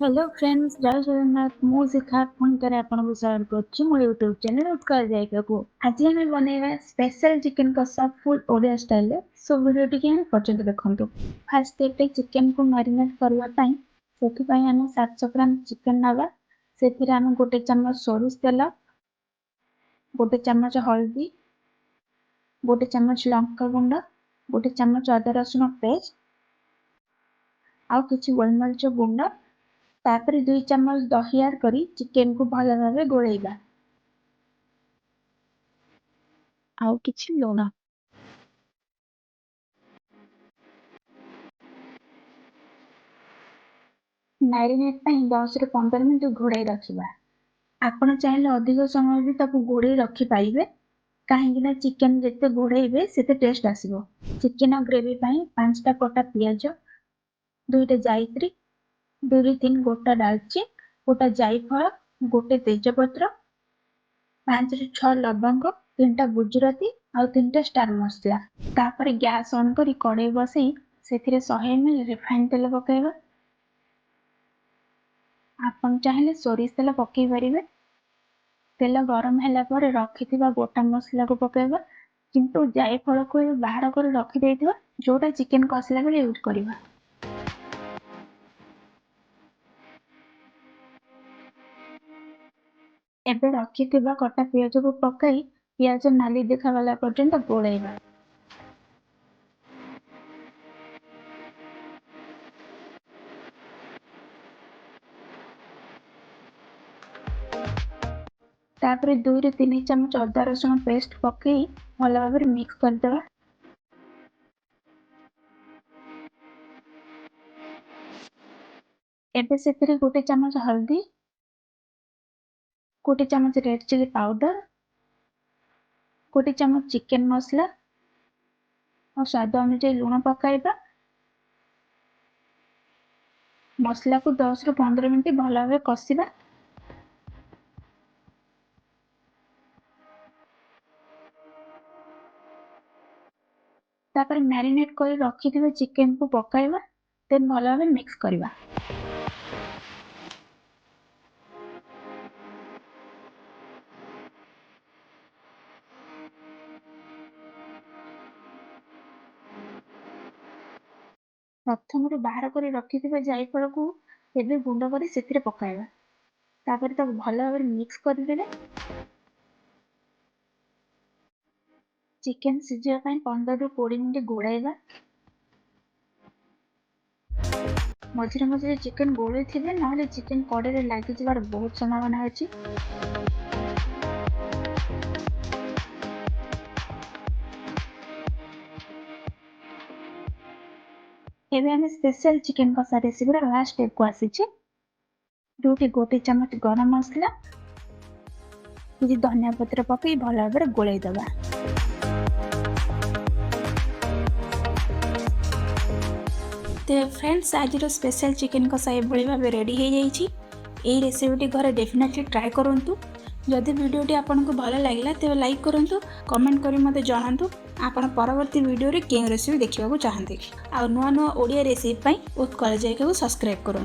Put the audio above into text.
Hello friends, जय जगन्नाथ। मु शिखा पुणी थे आपको शेयर कर मो यूट्यूब चैनल उत्कल जायका को। आज आम बनैबा special chicken kasha full Odia style. So video टी पर्यंत देखो। फास्ट एक चिकन को मैरिनेट करने से आम 700 ग्राम चिकन नवा। से आम गोटे चम्मच सोरिष तेल, गोटे चम्मच हल्दी, गोटे चम्मच लंका गुंड, गोटे चम्मच अदा रसुण पेस्ट आउ किछि गोलमरिच गुंड, तापर 2 चम्मच दही ऐड करी चिकन को भल भाव गोलेइबा। आउ किछि लूण। मैरिनेट 10 ରୁ 15 मिनट घोड़ाई रखिबा। आपण चाहिले अधिक समय भी ताकू घोड़ाई रखि पाइबे, काहेकि चिकन जिते घोड़ाइबे सेते टेस्ट आसीबो। चिकन ग्रेवी 5टा कटा पियाज, 2टा जायत्री, 2 ରୁ 3 गोटा डालची, गोटा जायफल, गोटे तेजपत्र, 5 ରୁ 6 लवंग, 3टा गुजराती और 3टा स्टार मसला। तापर गैस ऑन करी कड़ाई बसई सेथिरे 100 ml रिफाइंड तेल पकाइबा। आपण चाहिले सोरिष तेल पकई पारिबे। तेल गरम होला पर रखिथिबा गोटा मसला को पकाइबा, किंतु जायफल को बाहर कर रखि देथिबा, जोटा चिकन कषला बेले यूज करिबा। एबे रखिथिबा कटा पियाज को पकाई पियाज नाली देखावाला पर्यंत गोळाइबा। तापर 2 ରୁ 3 चम्मच अदा रसुण पेस्ट पकई भल भाव मिक्स करदेबा। एबे सेतिरे गोटे चम्मच हल्दी, गोटे चम्मच रेड चिली पाउडर, गोटे चम्मच चिकन मसला और स्वाद अनुसार लुण पकाइबा। मसला को 10 ରୁ 15 मिनट भल भाव कषिबा। तापर मैरिनेट कर रखिथिबा चिकन को पकाइबा, देन भल भाव मिक्स करिबा। प्रथम बाहर कर रखिथिबा जायफल को एबे गुंड करी सेथिरे पकाइबा। तापर ताको भल भाव मिक्स करदेबे। चिकन सिझिया 15 ରୁ 20 मिनट गोळाइबा। मझिरे मझिरे चिकन गोळे थिबे, नहले चिकन कड़े लागि जिबार बहुत संभावना अछि। एबे हम special chicken kasha recipe last step को आसीछि। जोटी गोटे चम्मच गरम मसला, किछि धनिया पत्र पकई भल भाव गोळाइ दबा। तो फ्रेंड्स, आज स्पेशल चिकन कषा ये भाव रेडी हो जाइए। यही रेसिपी घरे डेफिनेटली ट्राए करूँ। जदि वीडियोटी आपको भल लगे तेज लाइक करूँ, कमेंट करी मते जणातु आपण परवर्ती वीडियो रे केउ रेसिपी देखिबा चाहते। आ नुआ नुआ ओडिया रेसिपी उत्कल जायका को सब्सक्राइब करूँ।